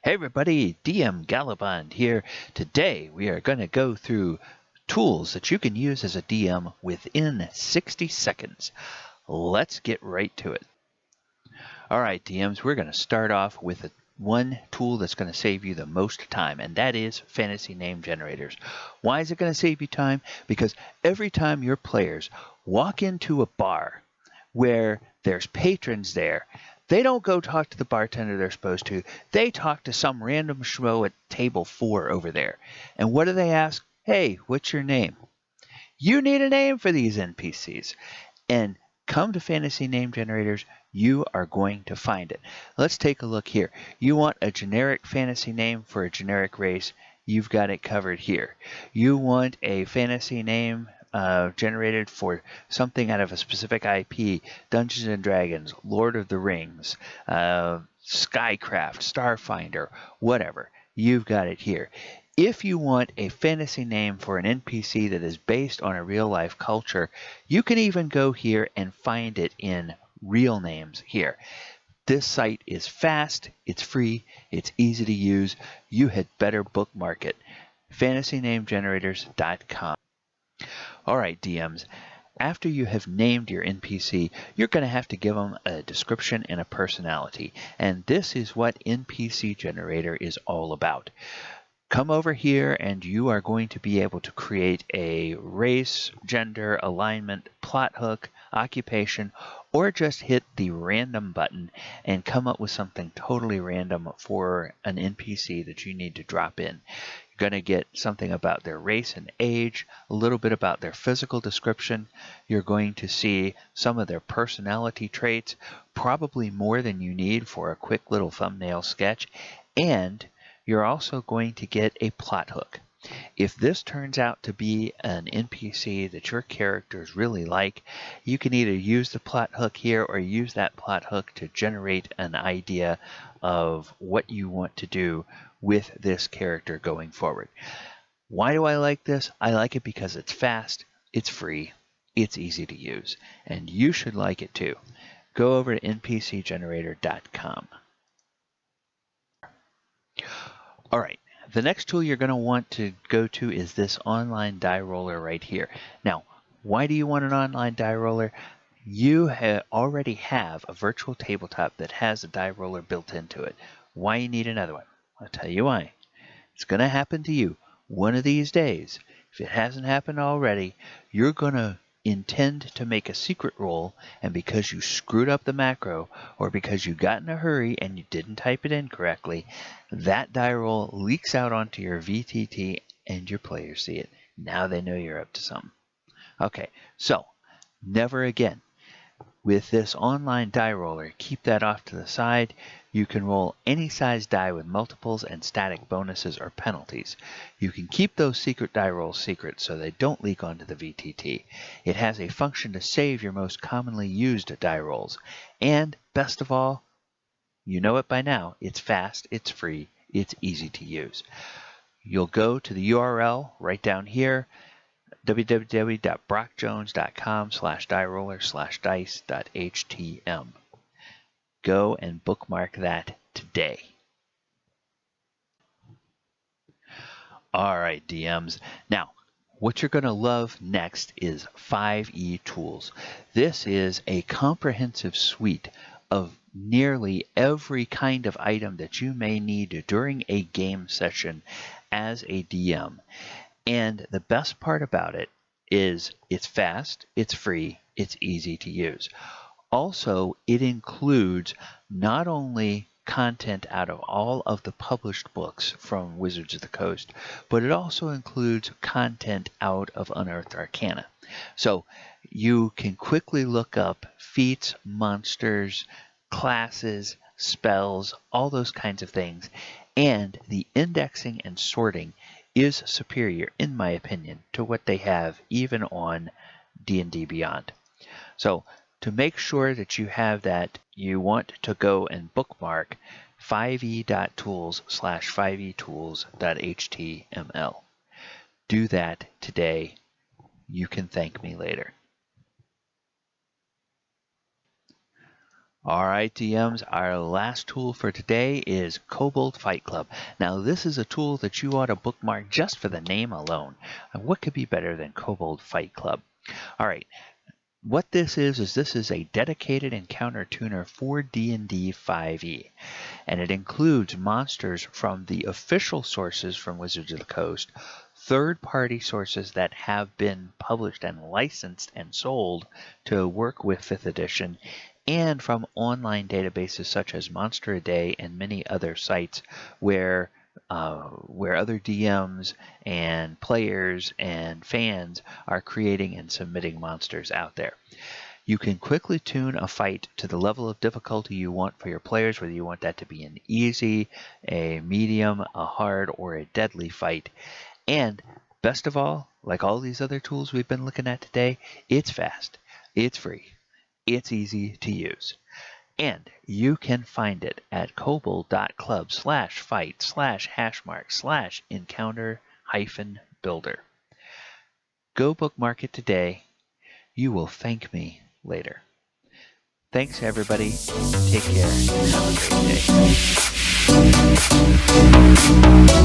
Hey everybody, DM Galabond here. Today we are going to go through tools that you can use as a DM within 60 seconds. Let's get right to it. Alright DMs, we're going to start off with one tool that's going to save you the most time, and that is fantasy name generators. Why is it going to save you time? Because every time your players walk into a bar where there's patrons there, they don't go talk to the bartender they're supposed to. They talk to some random schmo at table 4 over there. And what do they ask? Hey, what's your name? You need a name for these NPCs. And come to fantasy name generators, you are going to find it. Let's take a look here. You want a generic fantasy name for a generic race, you've got it covered here. You want a fantasy name generated for something out of a specific IP, Dungeons and Dragons, Lord of the Rings, Skycraft, Starfinder, whatever. You've got it here. If you want a fantasy name for an NPC that is based on a real-life culture, you can even go here and find it in real names here. This site is fast, it's free, it's easy to use. You had better bookmark it. FantasyNameGenerators.com. Alright DMs, after you have named your NPC, you're going to have to give them a description and a personality. And this is what NPC Generator is all about. Come over here and you are going to be able to create a race, gender, alignment, plot hook, occupation, or just hit the random button and come up with something totally random for an NPC that you need to drop in. You're going to get something about their race and age, a little bit about their physical description. You're going to see some of their personality traits, probably more than you need for a quick little thumbnail sketch, and you're also going to get a plot hook. If this turns out to be an NPC that your characters really like, you can either use the plot hook here or use that plot hook to generate an idea of what you want to do with this character going forward. Why do I like this? I like it because it's fast, it's free, it's easy to use, and you should like it too. Go over to npcgenerator.com. Alright, the next tool you're going to want to go to is this online die roller right here. Now, why do you want an online die roller? You already have a virtual tabletop that has a die roller built into it. Why you need another one? I'll tell you why. It's going to happen to you one of these days. If it hasn't happened already, you're going to intend to make a secret roll, and because you screwed up the macro or because you got in a hurry and you didn't type it in correctly, that die roll leaks out onto your VTT and your players see it. Now they know you're up to something. Okay, so never again. With this online die roller, keep that off to the side. You can roll any size die with multiples and static bonuses or penalties. You can keep those secret die rolls secret so they don't leak onto the VTT. It has a function to save your most commonly used die rolls. And best of all, you know it by now, it's fast, it's free, it's easy to use. You'll go to the URL right down here, www.brockjones.com/dieroller/dice.htm. Go and bookmark that today. Alright DMs, now what you're going to love next is 5e Tools. This is a comprehensive suite of nearly every kind of item that you may need during a game session as a DM. And the best part about it is it's fast, it's free, it's easy to use. Also, it includes not only content out of all of the published books from Wizards of the Coast, but it also includes content out of Unearthed Arcana. So you can quickly look up feats, monsters, classes, spells, all those kinds of things, and the indexing and sorting is superior, in my opinion, to what they have even on D&D Beyond. So to make sure that you have that, you want to go and bookmark 5e.tools/5etools.html. Do that today. You can thank me later. All right, DMs, our last tool for today is Kobold Fight Club. Now, this is a tool that you ought to bookmark just for the name alone. And what could be better than Kobold Fight Club? All right, what this is a dedicated encounter tuner for D&D 5e. And it includes monsters from the official sources from Wizards of the Coast, third-party sources that have been published and licensed and sold to work with 5th edition, and from online databases such as Monster a Day and many other sites where other DMs and players and fans are creating and submitting monsters out there. You can quickly tune a fight to the level of difficulty you want for your players, whether you want that to be an easy, a medium, a hard, or a deadly fight. And best of all, like all these other tools we've been looking at today, it's fast, it's free, it's easy to use. And you can find it at kobold.club/fight/encounter-builder. Go bookmark it today. You will thank me later. Thanks, everybody. Take care and have a great day.